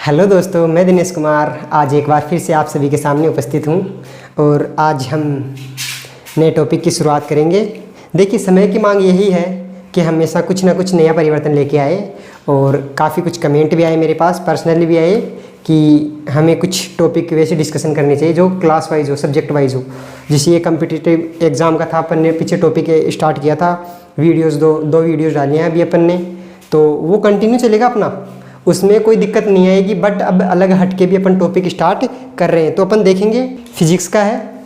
Hello दोस्तों, मैं दिनेश कुमार आज एक बार फिर से आप सभी के सामने उपस्थित हूँ और आज हम नए टॉपिक की शुरुआत करेंगे। देखिए, समय की मांग यही है कि हमेशा कुछ ना कुछ नया परिवर्तन लेके आए और काफ़ी कुछ कमेंट भी आए मेरे पास, पर्सनली भी आए कि हमें कुछ टॉपिक वैसे डिस्कशन करने चाहिए जो क्लास वाइज हो, सब्जेक्ट वाइज हो। जैसे ये कम्पिटिटिव एग्ज़ाम का था, अपन ने पीछे टॉपिक स्टार्ट किया था, वीडियोज़ दो वीडियोज़ डाली हैं अभी अपन ने, तो वो कंटिन्यू चलेगा अपना, उसमें कोई दिक्कत नहीं आएगी। बट अब अलग हट के भी अपन टॉपिक स्टार्ट कर रहे हैं। तो अपन देखेंगे फिजिक्स का है,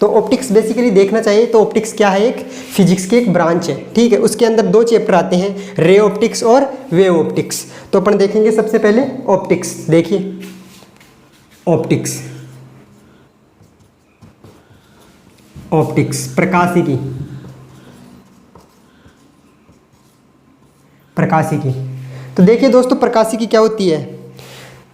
तो ऑप्टिक्स बेसिकली देखना चाहिए। तो ऑप्टिक्स क्या है? एक फिजिक्स की एक ब्रांच है, ठीक है। उसके अंदर दो चैप्टर आते हैं, रे ऑप्टिक्स और वेव ऑप्टिक्स। तो अपन देखेंगे सबसे पहले ऑप्टिक्स। देखिए, ऑप्टिक्स प्रकाशिकी तो देखिए दोस्तों, प्रकाशिकी क्या होती है?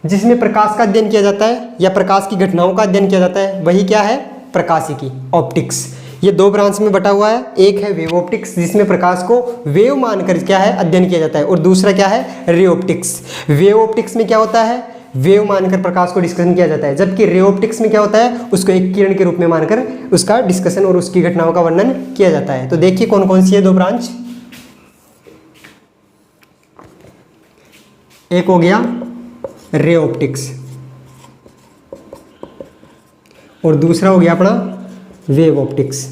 जिसमें प्रकाश का अध्ययन किया जाता है या प्रकाश की घटनाओं का अध्ययन किया जाता है, वही क्या है? प्रकाशिकी, ऑप्टिक्स। ये दो ब्रांच में बटा हुआ है। एक है वेव ऑप्टिक्स, जिसमें प्रकाश को वेव मानकर क्या है? अध्ययन किया जाता है, और दूसरा क्या है? Ray optics. वेव ऑप्टिक्स में क्या होता है? वेव मानकर प्रकाश को डिस्कशन किया जाता है, जबकि रे ऑप्टिक्स में क्या होता है? उसको एक किरण के रूप में मानकर उसका डिस्कशन और उसकी घटनाओं का वर्णन किया जाता है। तो देखिए कौन कौन सी है दो ब्रांच। एक हो गया रे ऑप्टिक्स और दूसरा हो गया अपना वेव ऑप्टिक्स।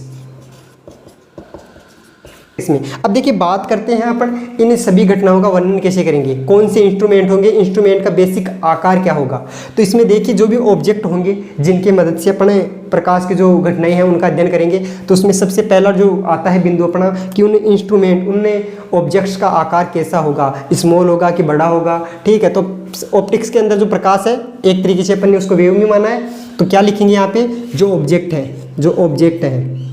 इसमें अब देखिए, बात करते हैं अपन इन सभी घटनाओं का वर्णन कैसे करेंगे, कौन से इंस्ट्रूमेंट होंगे, इंस्ट्रूमेंट का बेसिक आकार क्या होगा। तो इसमें देखिए, जो भी ऑब्जेक्ट होंगे जिनके मदद से अपन प्रकाश की जो घटनाएं हैं उनका अध्ययन करेंगे, तो उसमें सबसे पहला जो आता है बिंदु अपना कि उन इंस्ट्रूमेंट, उन ऑब्जेक्ट्स का आकार कैसा होगा, स्मॉल होगा कि बड़ा होगा, ठीक है। तो ऑप्टिक्स के अंदर जो प्रकाश है, एक तरीके से अपन ने उसको वेव में माना है। तो क्या लिखेंगे यहाँ पे? जो ऑब्जेक्ट है,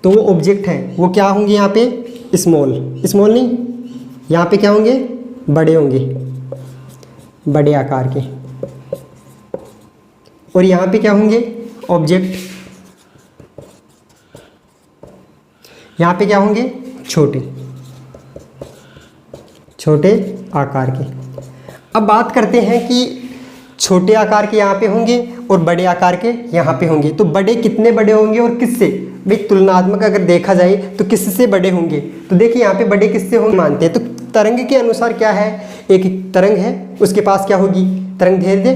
तो वो ऑब्जेक्ट हैं वो क्या होंगे यहाँ पे? स्मॉल नहीं, यहाँ पे क्या होंगे? बड़े होंगे, बड़े आकार के। और यहाँ पे क्या होंगे? ऑब्जेक्ट, यहाँ पे क्या होंगे? छोटे आकार के। अब बात करते हैं कि छोटे आकार के यहाँ पे होंगे और बड़े आकार के यहाँ पे होंगे। तो बड़े कितने बड़े होंगे और किससे? भाई तुलनात्मक अगर देखा जाए तो किससे बड़े होंगे? तो देखिए यहाँ पे बड़े किससे होंगे मानते हैं। तो तरंग के अनुसार क्या है? एक तरंग है, उसके पास क्या होगी? तरंग दैर्ध्य,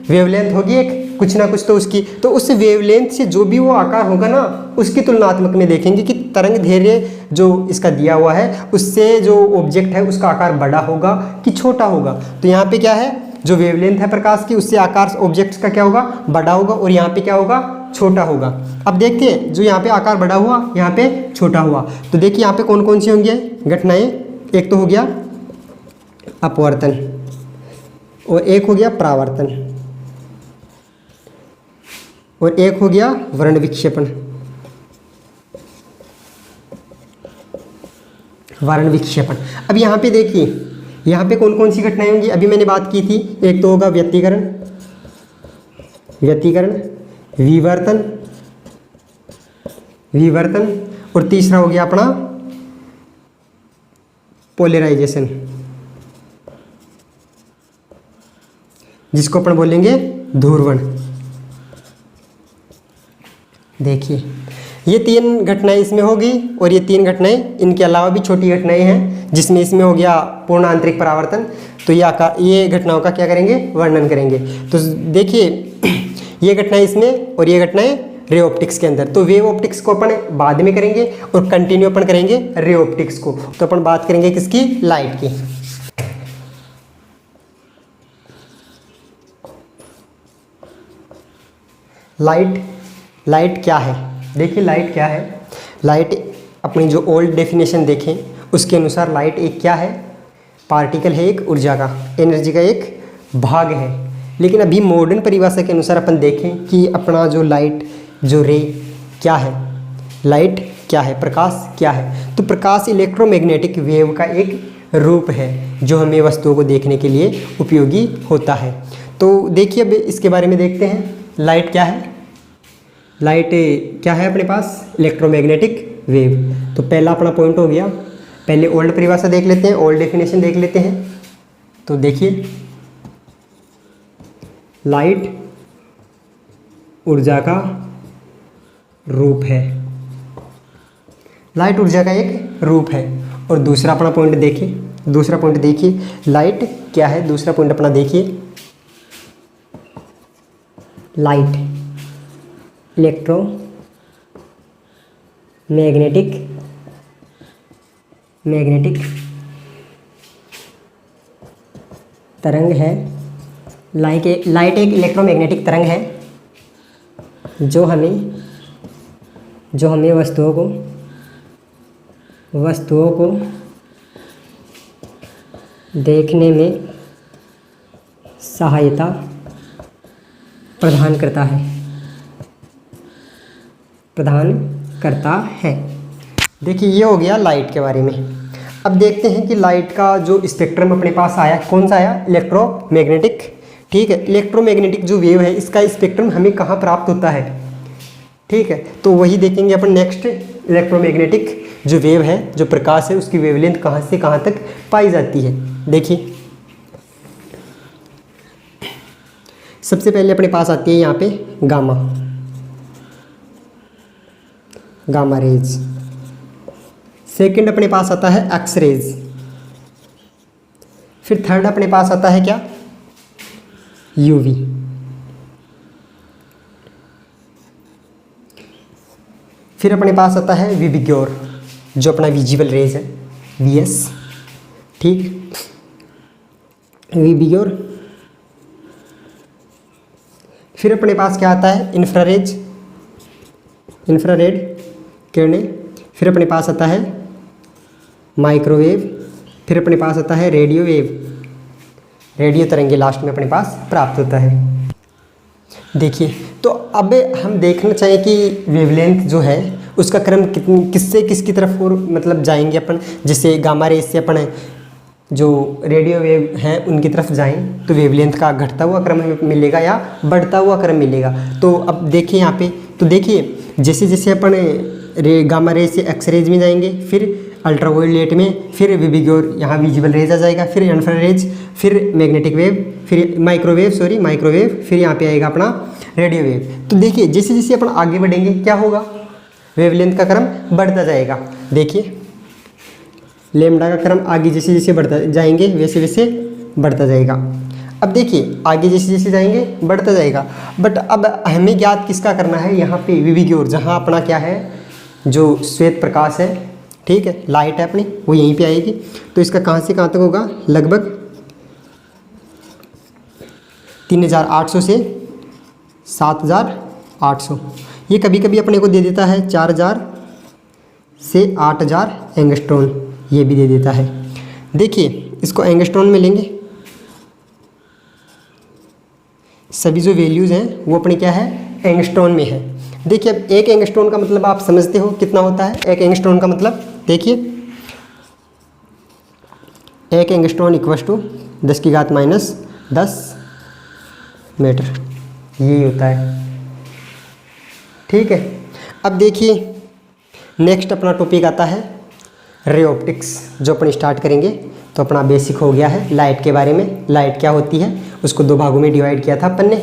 वेवलेंथ होगी एक, कुछ ना कुछ तो उसकी। तो उस वेवलेंथ से जो भी वो आकार होगा ना, उसकी तुलनात्मक में देखेंगे कि तरंग दैर्ध्य जो इसका दिया हुआ है उससे जो ऑब्जेक्ट है उसका आकार बड़ा होगा कि छोटा होगा। तो यहाँ पे क्या है? जो वेवलेंथ है प्रकाश की, उससे आकार ऑब्जेक्ट्स का क्या होगा? बड़ा होगा, और यहाँ पे क्या होगा? छोटा होगा। अब देखते हैं, जो यहाँ पे आकार बड़ा हुआ, यहाँ पे छोटा हुआ। तो देखिए यहाँ पे कौन कौन सी होंगी घटनाएं। एक तो हो गया अपवर्तन और एक हो गया परावर्तन और एक हो गया वर्ण विक्षेपण। अब यहाँ पे देखिए, यहाँ पे कौन कौन सी घटनाएं होंगी? अभी मैंने बात की थी, एक तो होगा व्यतिकरण, विवर्तन और तीसरा हो गया अपना पोलराइजेशन, जिसको अपन बोलेंगे ध्रुवण। देखिए ये तीन घटनाएं इसमें होगी और ये तीन घटनाएं, इनके अलावा भी छोटी घटनाएं हैं, जिसमें इसमें हो गया पूर्ण आंतरिक परावर्तन। तो ये घटनाओं का क्या करेंगे? वर्णन करेंगे। तो देखिए ये घटनाएं इसमें और ये घटनाएं रे ऑप्टिक्स के अंदर। तो वेव ऑप्टिक्स को अपन बाद में करेंगे और कंटिन्यू अपन करेंगे रे ऑप्टिक्स को। तो अपन बात करेंगे किसकी? लाइट की। लाइट क्या है? देखिए लाइट क्या है। लाइट अपनी जो ओल्ड डेफिनेशन देखें उसके अनुसार लाइट एक क्या है? पार्टिकल है, एक ऊर्जा का, एनर्जी का एक भाग है। लेकिन अभी मॉडर्न परिभाषा के अनुसार अपन देखें कि अपना जो लाइट, जो रे क्या है, लाइट क्या है, प्रकाश क्या है? तो प्रकाश इलेक्ट्रोमैग्नेटिक वेव का एक रूप है जो हमें वस्तुओं को देखने के लिए उपयोगी होता है। तो देखिए अब इसके बारे में देखते हैं, लाइट क्या है। लाइट क्या है अपने पास? Electromagnetic wave. तो पहला अपना पॉइंट हो गया। पहले ओल्ड परिभाषा देख लेते हैं, ओल्ड डेफिनेशन देख लेते हैं। तो देखिए लाइट ऊर्जा का रूप है, लाइट ऊर्जा का एक रूप है। और दूसरा अपना पॉइंट देखिए, दूसरा पॉइंट देखिए लाइट क्या है, दूसरा पॉइंट अपना देखिए लाइट मैग्नेटिक तरंग है। लाइट एक इलेक्ट्रोमैग्नेटिक तरंग है जो हमें वस्तुओं को देखने में सहायता प्रदान करता है। देखिए ये हो गया लाइट के बारे में। अब देखते हैं कि लाइट का जो स्पेक्ट्रम अपने पास आया, कौन सा आया, इलेक्ट्रोमैग्नेटिक। ठीक है, इलेक्ट्रोमैग्नेटिक जो वेव है इसका स्पेक्ट्रम हमें कहाँ प्राप्त होता है। ठीक है, तो वही देखेंगे अपन नेक्स्ट। इलेक्ट्रोमैग्नेटिक जो वेव है, जो प्रकाश है, उसकी वेवलेंथ कहाँ से कहाँ तक पाई जाती है। देखिए सबसे पहले अपने पास आती है यहाँ पे गामा रेज। सेकंड अपने पास आता है एक्स रेज। फिर थर्ड अपने पास आता है क्या, यूवी। फिर अपने पास आता है विबिग्योर जो अपना विजिबल रेज है, वीएस। ठीक, विबिग्योर। फिर अपने पास क्या आता है, इंफ्रारेड किरणें। फिर अपने पास आता है माइक्रोवेव। फिर अपने पास आता है रेडियो वेव, रेडियो तरंगे लास्ट में अपने पास प्राप्त होता है। देखिए तो अब हम देखना चाहिए कि वेवलेंथ जो है उसका क्रम किससे किसकी तरफ और मतलब जाएंगे अपन। जैसे गामा रेज से अपन जो रेडियो वेव हैं उनकी तरफ जाएं तो वेवलेंथ का घटता हुआ क्रम हमें मिलेगा या बढ़ता हुआ क्रम मिलेगा। तो अब देखिए यहाँ पे, तो देखिए जैसे जैसे अपन गामा रेज से एक्स रेज में जाएंगे, फिर अल्ट्रावायलेट में, फिर विबिग्योर, यहाँ विजिबल रेज आ जाएगा, फिर इंफ्रारेज, फिर मैग्नेटिक वेव, फिर माइक्रोवेव, फिर यहाँ पे आएगा अपना रेडियो वेव। तो देखिए जैसे जैसे अपन आगे बढ़ेंगे क्या होगा, वेवलेंथ का क्रम बढ़ता जाएगा। देखिए लेमडा का क्रम आगे जैसे जैसे बढ़ता जाएंगे वैसे वैसे बढ़ता जाएगा। अब देखिए आगे जैसे जैसे जाएंगे बढ़ता जाएगा। बट अब हमें ज्ञात किसका करना है, यहाँ पे विबिग्योर, जहाँ अपना क्या है, जो श्वेत प्रकाश है, ठीक है, लाइट है अपनी, वो यहीं पे आएगी। तो इसका कहाँ से कहाँ तक होगा, लगभग 3800 से 7800। ये कभी कभी अपने को दे देता है 4000 से 8000 एंगस्ट्रॉन, ये भी दे देता है। देखिए इसको एंगस्ट्रॉन में लेंगे, सभी जो वैल्यूज़ हैं वो अपने क्या है, एंगस्ट्रॉन में है। देखिए अब एक एंगस्ट्रॉन का मतलब आप समझते हो कितना होता है। एक एंगस्ट्रॉन का मतलब देखिए, एक एंगस्ट्रॉन इक्वस टू 10⁻⁻10 मीटर, यही होता है। ठीक है, अब देखिए नेक्स्ट अपना टॉपिक आता है रे ऑप्टिक्स, जो अपन स्टार्ट करेंगे। तो अपना बेसिक हो गया है लाइट के बारे में। लाइट क्या होती है उसको दो भागों में डिवाइड किया था अपन ने।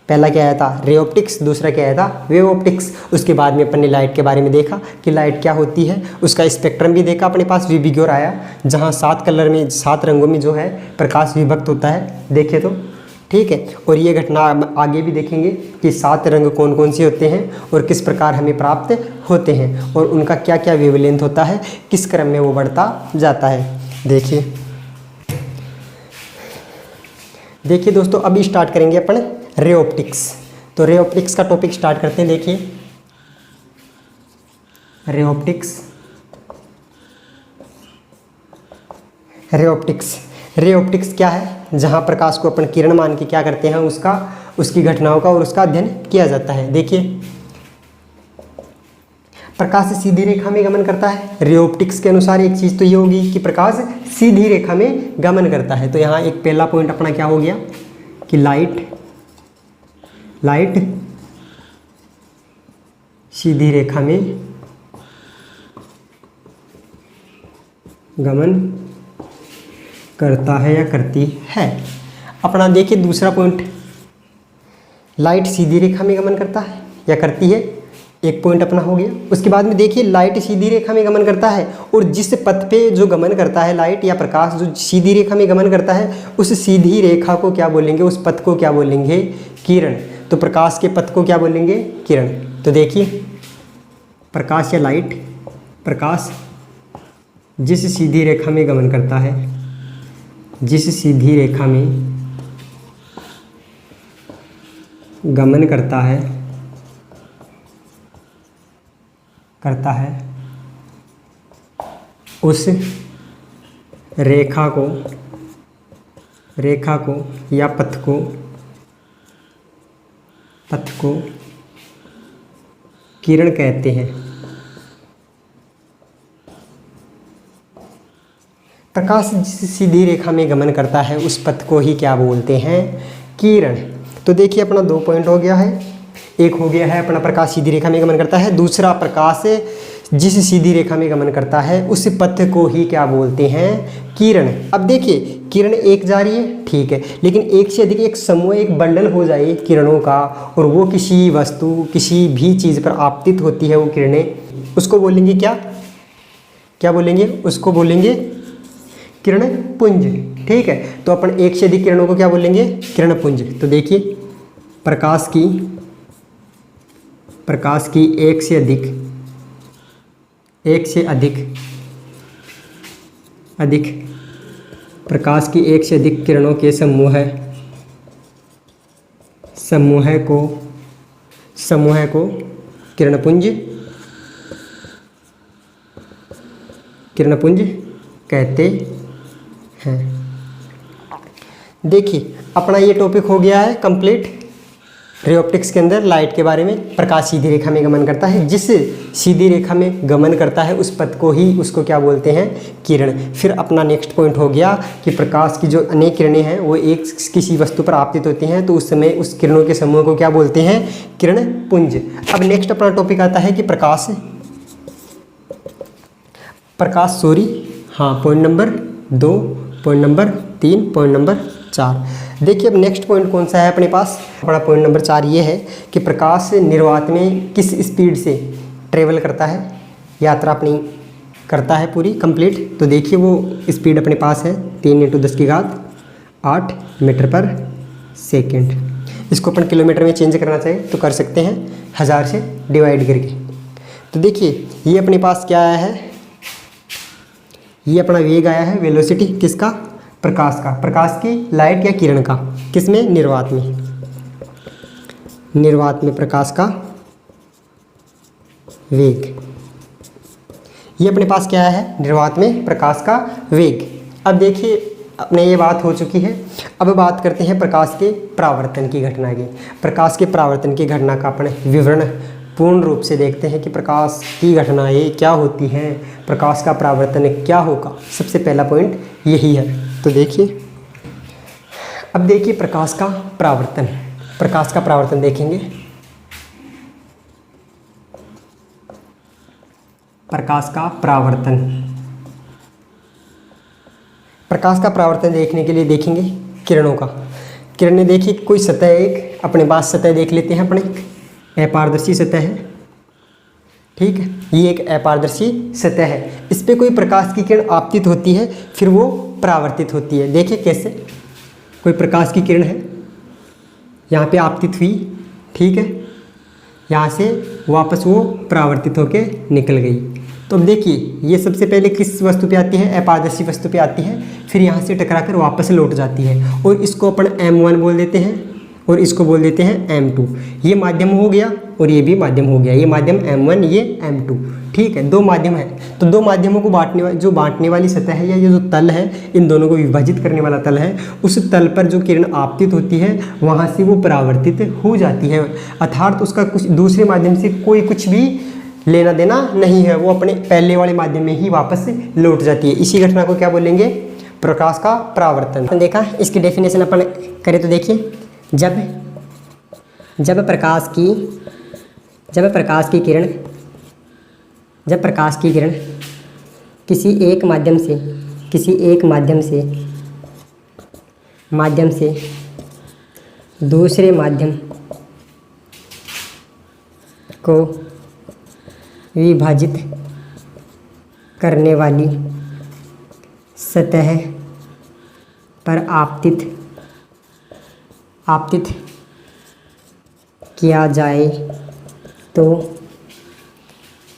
पहला क्या आया था, रे ऑप्टिक्स, दूसरा क्या आया था, वेव ऑप्टिक्स। उसके बाद में अपन ने लाइट के बारे में देखा कि लाइट क्या होती है, उसका स्पेक्ट्रम भी देखा। अपने पास विबिग्योर आया जहाँ 7 कलर में, 7 रंगों में जो है प्रकाश विभक्त होता है, देखे तो ठीक है। और ये घटना आगे भी देखेंगे कि 7 रंग कौन कौन से होते हैं और किस प्रकार हमें प्राप्त होते हैं और उनका क्या क्या वेवलेंथ होता है, किस क्रम में वो बढ़ता जाता है। देखिए दोस्तों अभी स्टार्ट करेंगे अपन रे ऑप्टिक्स। तो रे ऑप्टिक्स का टॉपिक स्टार्ट करते हैं। देखिए रे ऑप्टिक्स क्या है, जहाँ प्रकाश को अपन किरण मान के क्या करते हैं, उसकी घटनाओं का और उसका अध्ययन किया जाता है। देखिए प्रकाश सीधी रेखा में गमन करता है। रे ऑप्टिक्स के अनुसार एक चीज़ तो ये होगी कि प्रकाश सीधी रेखा में गमन करता है। तो यहाँ एक पहला पॉइंट अपना क्या हो गया कि लाइट सीधी रेखा में गमन करता है या करती है। अपना देखिए दूसरा पॉइंट, लाइट सीधी रेखा में गमन करता है या करती है, एक पॉइंट अपना हो गया। उसके बाद में देखिए लाइट सीधी रेखा में गमन करता है, और जिस पथ पे जो गमन करता है लाइट या प्रकाश जो सीधी रेखा में गमन करता है, उस सीधी रेखा को क्या बोलेंगे, उस पथ को क्या बोलेंगे, किरण। तो प्रकाश के पथ को क्या बोलेंगे, किरण। तो देखिए प्रकाश या लाइट, प्रकाश जिस सीधी रेखा में गमन करता है, जिस सीधी रेखा में गमन करता है उस रेखा को या पथ को किरण कहते हैं। प्रकाश जिस सीधी रेखा में गमन करता है उस पथ को ही क्या बोलते हैं, किरण। तो देखिए अपना 2 पॉइंट हो गया है। एक हो गया है अपना प्रकाश सीधी रेखा में गमन करता है, दूसरा प्रकाश जिस सीधी रेखा में गमन करता है उस पथ को ही क्या बोलते हैं, किरण। अब देखिए किरण एक जा रही है, ठीक है, लेकिन एक से अधिक एक समूह, एक बंडल हो जाए किरणों का, और वो किसी वस्तु किसी भी चीज़ पर आपतित होती है वो किरणें, उसको बोलेंगे क्या, क्या बोलेंगे, उसको बोलेंगे किरण पुंज। ठीक है, तो अपन एक से अधिक किरणों को क्या बोलेंगे, किरण पुंज। तो देखिए प्रकाश की एक से अधिक प्रकाश की एक से अधिक किरणों के समूह को किरणपुंज कहते हैं। देखिए अपना ये टॉपिक हो गया है कंप्लीट रे ऑप्टिक्स के अंदर लाइट के बारे में। प्रकाश सीधी रेखा में गमन करता है, जिस सीधी रेखा में गमन करता है उस पथ को ही उसको क्या बोलते हैं, किरण। फिर अपना नेक्स्ट पॉइंट हो गया कि प्रकाश की जो अनेक किरणें हैं वो एक किसी वस्तु पर आपतित होती हैं, तो उस समय उस किरणों के समूह को क्या बोलते हैं, किरण पुंज। अब नेक्स्ट अपना टॉपिक आता है कि point number 2, point number 3, point number 4। देखिए अब नेक्स्ट पॉइंट कौन सा है अपने पास, अपना पॉइंट नंबर 4 ये है कि प्रकाश निर्वात में किस स्पीड से ट्रेवल करता है, यात्रा अपनी करता है पूरी कंप्लीट। तो देखिए वो स्पीड अपने पास है 3 × 10⁸ मीटर पर सेकेंड। इसको अपन किलोमीटर में चेंज करना चाहे तो कर सकते हैं 1000 से डिवाइड करके। तो देखिए ये अपने पास क्या आया है, ये अपना वेग आया है, वेलोसिटी किसका, प्रकाश का, प्रकाश की लाइट या किरण का, किसमें, निर्वात में प्रकाश का वेग। ये अपने पास क्या है, निर्वात में प्रकाश का वेग। अब देखिए अपने ये बात हो चुकी है, अब बात करते हैं प्रकाश के परावर्तन की घटना की। प्रकाश के परावर्तन की घटना का अपने विवरण पूर्ण रूप से देखते हैं कि प्रकाश की घटनाएँ क्या होती हैं, प्रकाश का परावर्तन क्या होगा। सबसे पहला पॉइंट यही है। तो देखिए अब देखिए प्रकाश का परावर्तन देखेंगे। प्रकाश का परावर्तन देखने के लिए देखेंगे किरणों का। किरणें देखिए कोई सतह, एक अपने पास सतह देख लेते हैं, अपने अपारदर्शी सतह है, ठीक है, ये एक अपारदर्शी सतह है, इस पे कोई प्रकाश की किरण आपतित होती है, फिर वो परावर्तित होती है। देखिए कैसे, कोई प्रकाश की किरण है यहाँ पे आपतित हुई, ठीक है, यहाँ से वापस वो परावर्तित होके निकल गई। तो अब देखिए ये सबसे पहले किस वस्तु पे आती है, अपारदर्शी वस्तु पे आती है, फिर यहाँ से टकराकर वापस लौट जाती है, और इसको अपन M1 बोल देते हैं और इसको बोल देते हैं M2। ये माध्यम हो गया और ये भी माध्यम हो गया, ये माध्यम M1, ये M2, ठीक है, 2 माध्यम है। तो 2 माध्यमों को बांटने वाली सतह है, या ये जो तल है, इन दोनों को विभाजित करने वाला तल है, उस तल पर जो किरण आपतित होती है वहाँ से वो परावर्तित हो जाती है, अर्थात उसका कुछ दूसरे माध्यम से कोई कुछ भी लेना देना नहीं है, वो अपने पहले वाले माध्यम में ही वापस लौट जाती है। इसी घटना को क्या बोलेंगे, प्रकाश का परावर्तन। देखा, इसकी डेफिनेशन अपन करें तो देखिए, जब प्रकाश की किरण किसी एक माध्यम से माध्यम से दूसरे माध्यम को विभाजित करने वाली सतह पर आपतित किया जाए तो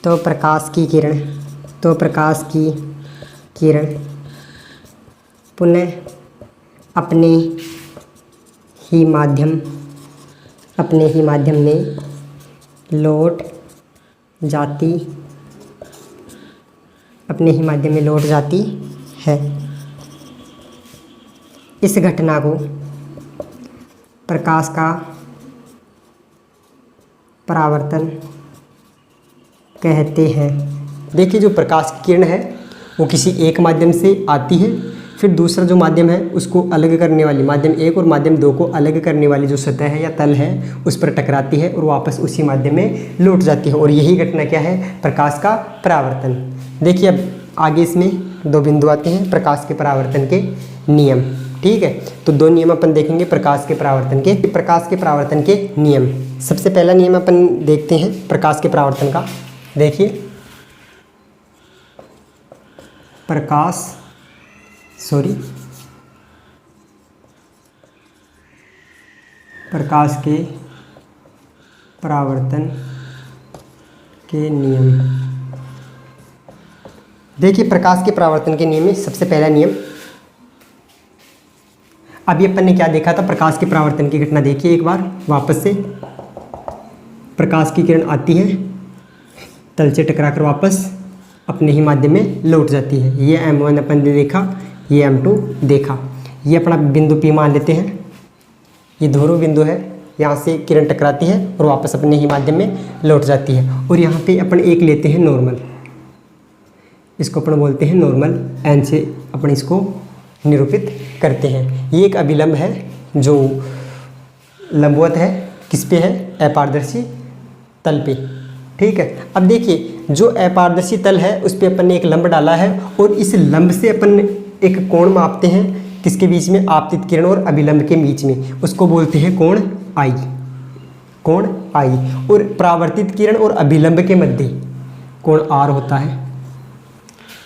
प्रकाश की किरण पुनः अपने ही माध्यम में लौट जाती है। इस घटना को प्रकाश का परावर्तन कहते हैं। देखिए, जो प्रकाश की किरण है वो किसी एक माध्यम से आती है, फिर दूसरा जो माध्यम है उसको अलग करने वाली, माध्यम 1 और माध्यम 2 को अलग करने वाली जो सतह है या तल है उस पर टकराती है और वापस उसी माध्यम में लौट जाती है। और यही घटना क्या है? प्रकाश का परावर्तन। देखिए, अब आगे इसमें 2 बिंदु आते हैं प्रकाश के परावर्तन के नियम। ठीक है, तो 2 नियम अपन देखेंगे प्रकाश के परावर्तन के नियम। सबसे पहला नियम अपन देखते हैं प्रकाश के परावर्तन का। देखिए, प्रकाश के परावर्तन के नियम। देखिए, प्रकाश के परावर्तन के नियम में सबसे पहला नियम, अभी अपन ने क्या देखा था? प्रकाश के परावर्तन की घटना देखिए एक बार वापस से। प्रकाश की किरण आती है, तल से टकराकर वापस अपने ही माध्यम में लौट जाती है। ये M1 अपन ने देखा, ये M2 देखा। ये अपना बिंदु P मान लेते हैं, ये ध्रुव बिंदु है, यहाँ से किरण टकराती है और वापस अपने ही माध्यम में लौट जाती है। और यहाँ पे अपन एक लेते हैं नॉर्मल, इसको अपन बोलते हैं नॉर्मल, N से अपन इसको निरूपित करते हैं। ये एक अभिलंब है जो लंबवत है, किस पे है? अपारदर्शी तल पे। ठीक है, अब देखिए, जो अपारदर्शी तल है उस पे अपन ने एक लंब डाला है और इस लंब से अपन एक कोण मापते हैं, किसके बीच में? आपतित किरण और अभिलंब के बीच में। उसको बोलते हैं कोण I। और परावर्तित किरण और अभिलंब के मध्य कोण R होता है।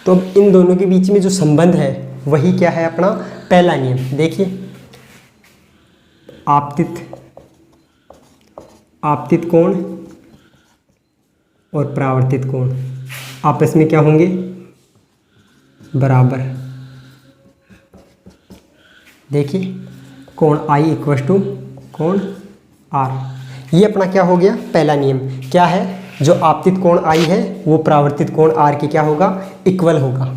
तो अब इन दोनों के बीच में जो संबंध है वही क्या है? अपना पहला नियम। देखिए, आपतित कोण और परावर्तित कोण आपस में क्या होंगे? बराबर। देखिए, कोण I इक्वल टू कोण R। ये अपना क्या हो गया? पहला नियम। क्या है? जो आपतित कोण I है वो परावर्तित कोण R के क्या होगा? इक्वल होगा।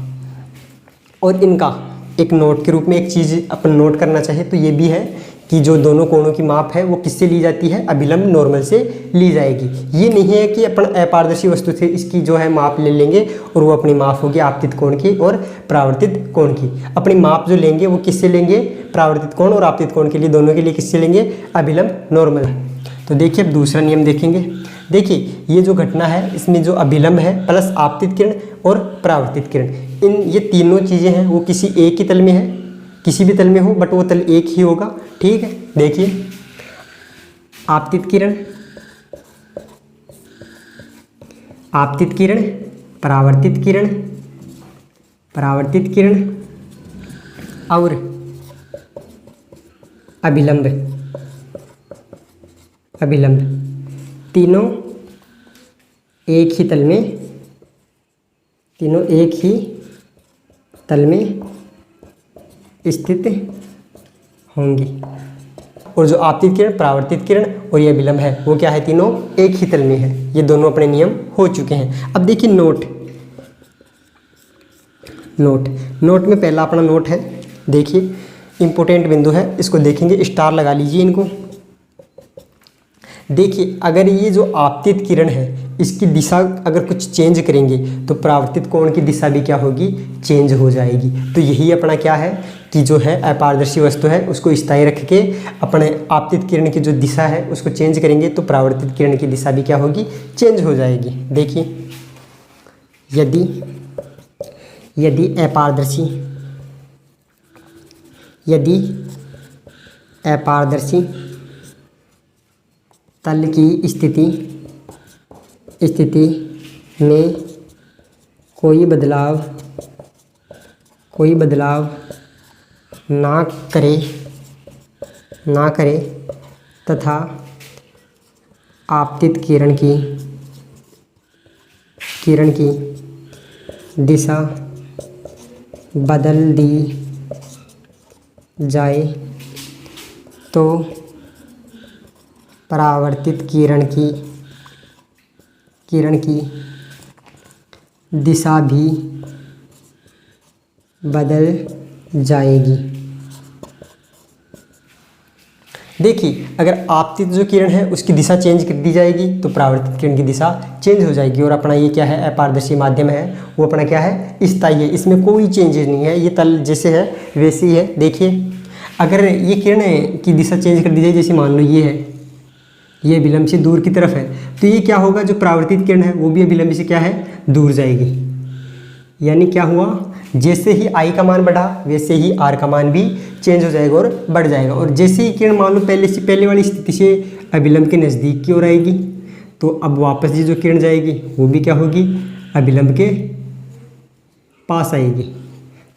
और इनका एक नोट के रूप में एक चीज़ अपन नोट करना चाहे तो ये भी है कि जो दोनों कोणों की माप है वो किससे ली जाती है? अभिलंब नॉर्मल से ली जाएगी। ये नहीं है कि अपन अपारदर्शी वस्तु से इसकी जो है माप ले लेंगे और वो अपनी माप होगी आपतित कोण की और परावर्तित कोण की। अपनी माप जो लेंगे वो किससे लेंगे? परावर्तित कोण और आपतित कोण के लिए, दोनों के लिए किससे लेंगे? अभिलंब नॉर्मल। तो देखिए, अब दूसरा नियम देखेंगे। देखिए, ये जो घटना है इसमें जो अभिलंब है प्लस आपतित किरण और परावर्तित किरण, ये तीनों चीज़ें हैं वो किसी एक ही तल में है, किसी भी तल में हो बट वो तल एक ही होगा। ठीक है, देखिए, आपतित किरण, परावर्तित किरण और अभिलंब तीनों एक ही तल में स्थित होंगी। और जो आपतित किरण, परावर्तित किरण और ये अभिलंब है वो क्या है? तीनों एक ही तल में है। ये दोनों अपने नियम हो चुके हैं। अब देखिए, नोट में पहला अपना नोट है। देखिए, इंपॉर्टेंट बिंदु है, इसको देखेंगे, स्टार लगा लीजिए इनको। देखिए, अगर ये जो आपतित किरण है इसकी दिशा अगर कुछ चेंज करेंगे तो परावर्तित कोण की दिशा भी क्या होगी? चेंज हो जाएगी। तो यही अपना क्या है कि जो है अपारदर्शी वस्तु है उसको स्थायी रख के अपने आपतित किरण की जो दिशा है उसको चेंज करेंगे तो परावर्तित किरण की दिशा भी क्या होगी? चेंज हो जाएगी। देखिए, यदि अपारदर्शी तल की स्थिति में कोई बदलाव ना करे तथा आपतित किरण की दिशा बदल दी जाए तो परावर्तित किरण की दिशा भी बदल जाएगी। देखिए, अगर आपतित जो किरण है उसकी दिशा चेंज कर दी जाएगी तो परावर्तित किरण की दिशा चेंज हो जाएगी। और अपना ये क्या है, अपारदर्शी माध्यम है, वो अपना क्या है, स्थायी है, इसमें कोई चेंजेस नहीं है, ये तल जैसे है वैसे ही है। देखिए, अगर ये किरण की दिशा चेंज कर दी जाए, जैसे मान लो ये है, ये अभिलंब से दूर की तरफ है, तो ये क्या होगा, जो परावर्तित किरण है वो भी अभिलंब से क्या है, दूर जाएगी। यानी क्या हुआ, जैसे ही आई का मान बढ़ा वैसे ही आर का मान भी चेंज हो जाएगा और बढ़ जाएगा। और जैसे ही किरण मान लो पहले वाली स्थिति से अभिलंब के नज़दीक की ओर आएगी, तो अब वापस ये जो किरण जाएगी वो भी क्या होगी, अभिलंब के पास आएगी।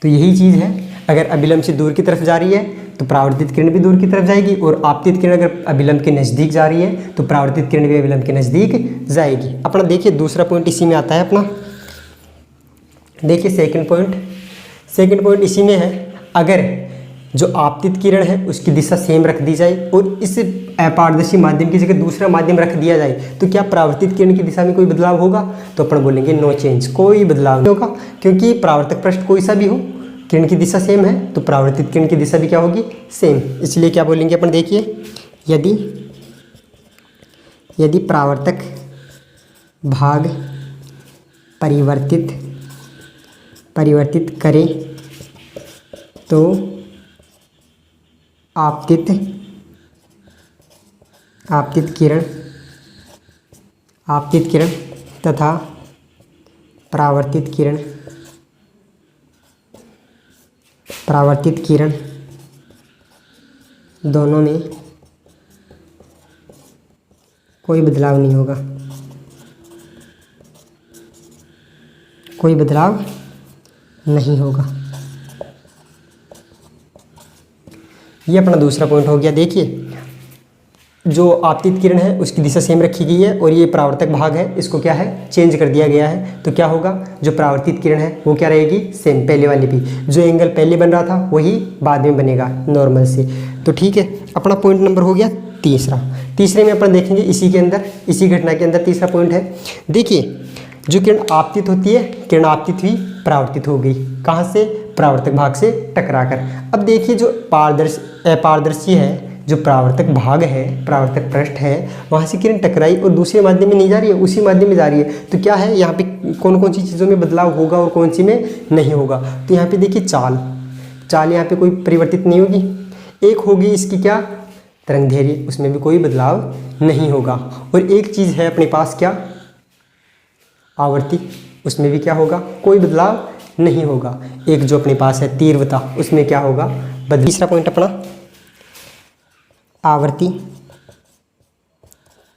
तो यही चीज़ है, अगर अभिलंब से दूर की तरफ जा रही है तो परावर्तित किरण भी दूर की तरफ जाएगी, और आपतित किरण अगर अभिलंब के नज़दीक जा रही है तो परावर्तित किरण भी अभिलंब के नज़दीक जाएगी। अपना देखिए दूसरा पॉइंट इसी में आता है अपना। देखिए सेकंड पॉइंट इसी में है, अगर जो आपतित किरण है उसकी दिशा सेम रख दी जाए और इस अपारदर्शी माध्यम की जगह दूसरा माध्यम रख दिया जाए तो क्या परावर्तित किरण की दिशा में कोई बदलाव होगा, तो अपन बोलेंगे नो चेंज, कोई बदलाव नहीं होगा, क्योंकि परावर्तक पृष्ठ कोई सा भी हो, किरण की दिशा सेम है तो परावर्तित किरण की दिशा भी क्या होगी, सेम। इसलिए क्या बोलेंगे अपन, देखिए, यदि परावर्तक भाग परिवर्तित करे तो आपतित किरण तथा परावर्तित किरण दोनों में कोई बदलाव नहीं होगा, कोई बदलाव नहीं होगा। ये अपना दूसरा पॉइंट हो गया। देखिए, जो आपतित किरण है उसकी दिशा सेम रखी गई है और ये परावर्तक भाग है इसको क्या है, चेंज कर दिया गया है, तो क्या होगा, जो परावर्तित किरण है वो क्या रहेगी, सेम, पहले वाली भी, जो एंगल पहले बन रहा था वही बाद में बनेगा नॉर्मल से। तो ठीक है, अपना पॉइंट नंबर हो गया तीसरे में अपन देखेंगे इसी घटना के अंदर तीसरा पॉइंट है। देखिए, जो किरण आपतित होती है, किरण आपतित हुई, परावर्तित हो गई, कहाँ से, परावर्तक भाग से टकराकर। अब देखिए, जो अपारदर्शी है, जो परावर्तक भाग है, परावर्तक पृष्ठ है, वहाँ से किरण टकराई और दूसरे माध्यम में नहीं जा रही है, उसी माध्यम में जा रही है, तो क्या है, यहाँ पे कौन कौन सी चीज़ों में बदलाव होगा और कौन सी में नहीं होगा। तो यहाँ पे देखिए चाल यहाँ पे कोई परिवर्तित नहीं होगी। एक होगी इसकी क्या, तरंगदैर्घ्य, उसमें भी कोई बदलाव नहीं होगा। और एक चीज़ है अपने पास क्या, आवर्ती, उसमें भी क्या होगा, कोई बदलाव नहीं होगा। एक जो अपने पास है तीव्रता, उसमें क्या होगा, बदल। तीसरा पॉइंट अपना, आवर्ती,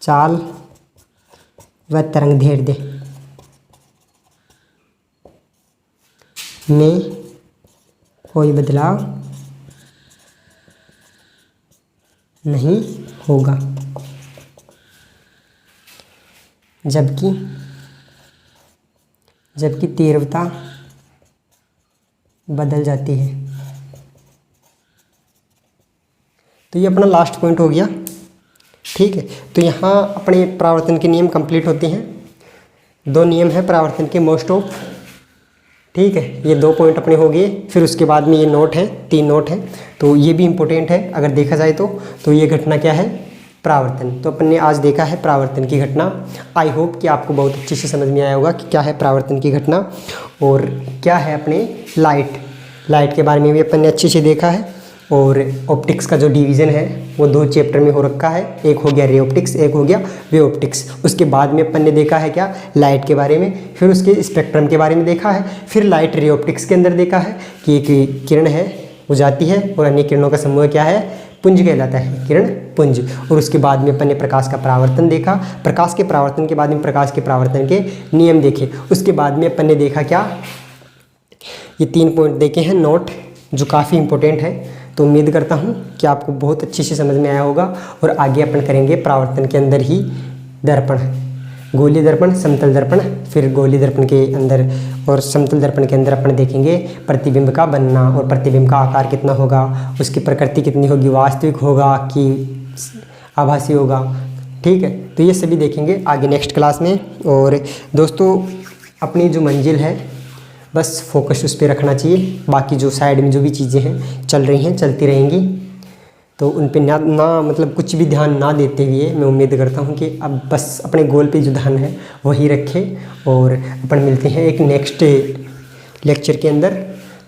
चाल व तरंगदैर्घ्य में कोई बदलाव नहीं होगा, जबकि तीव्रता बदल जाती है। तो ये अपना लास्ट पॉइंट हो गया। ठीक है, तो यहाँ अपने परावर्तन के नियम कंप्लीट होते हैं। 2 नियम है परावर्तन के मोस्ट ऑफ। ठीक है, ये 2 पॉइंट अपने हो गए। फिर उसके बाद में ये नोट है, 3 नोट हैं, तो ये भी इम्पोर्टेंट है अगर देखा जाए तो ये घटना क्या है, परावर्तन। तो अपन ने आज देखा है परावर्तन की घटना। आई होप कि आपको बहुत अच्छे से समझ में आया होगा कि क्या है परावर्तन की घटना और क्या है अपने लाइट के बारे में भी अपन ने अच्छे से देखा है। और ऑप्टिक्स का जो डिवीज़न है वो 2 चैप्टर में हो रखा है, एक हो गया रे ऑप्टिक्स, एक हो गया वे ऑप्टिक्स। उसके बाद में अपन ने देखा है क्या, लाइट के बारे में, फिर उसके स्पेक्ट्रम के बारे में देखा है, फिर लाइट रे ऑप्टिक्स के अंदर देखा है कि एक किरण है वो जाती है और अन्य किरणों का समूह क्या है, पुंज कहलाता है, किरण पुंज। और उसके बाद में अपन ने प्रकाश का परावर्तन देखा, प्रकाश के परावर्तन के बाद में प्रकाश के परावर्तन के नियम देखे। उसके बाद में अपन ने देखा क्या, ये 3 पॉइंट देखे हैं नोट, जो काफ़ी इंपॉर्टेंट है। तो उम्मीद करता हूँ कि आपको बहुत अच्छे से समझ में आया होगा। और आगे अपन करेंगे परावर्तन के अंदर ही दर्पण, गोलीय दर्पण, समतल दर्पण, फिर गोलीय दर्पण के अंदर और समतल दर्पण के अंदर अपन देखेंगे प्रतिबिंब का बनना और प्रतिबिंब का आकार कितना होगा, उसकी प्रकृति कितनी होगी, वास्तविक होगा कि आभासी होगा। ठीक है, तो ये सभी देखेंगे आगे नेक्स्ट क्लास में। और दोस्तों अपनी जो मंजिल है बस फोकस उस पर रखना चाहिए, बाकी जो साइड में जो भी चीज़ें हैं चल रही हैं, चलती रहेंगी, तो उन पे ना मतलब कुछ भी ध्यान ना देते हुए मैं उम्मीद करता हूँ कि अब बस अपने गोल पे जो ध्यान है वही रखें। और अपन मिलते हैं एक नेक्स्ट लेक्चर के अंदर,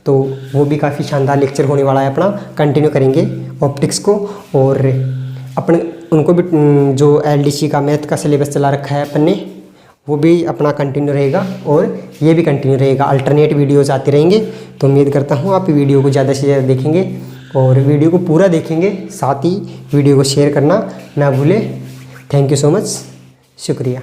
तो वो भी काफ़ी शानदार लेक्चर होने वाला है अपना, कंटिन्यू करेंगे ऑप्टिक्स को। और अपन उनको भी जो LDC का मैथ का सिलेबस चला रखा है अपन ने, वो भी अपना कंटिन्यू रहेगा और ये भी कंटिन्यू रहेगा, अल्टरनेट वीडियोज़ आते रहेंगे। तो उम्मीद करता हूँ आप वीडियो को ज़्यादा से ज़्यादा देखेंगे और वीडियो को पूरा देखेंगे, साथ ही वीडियो को शेयर करना ना भूलें। थैंक यू सो मच, शुक्रिया।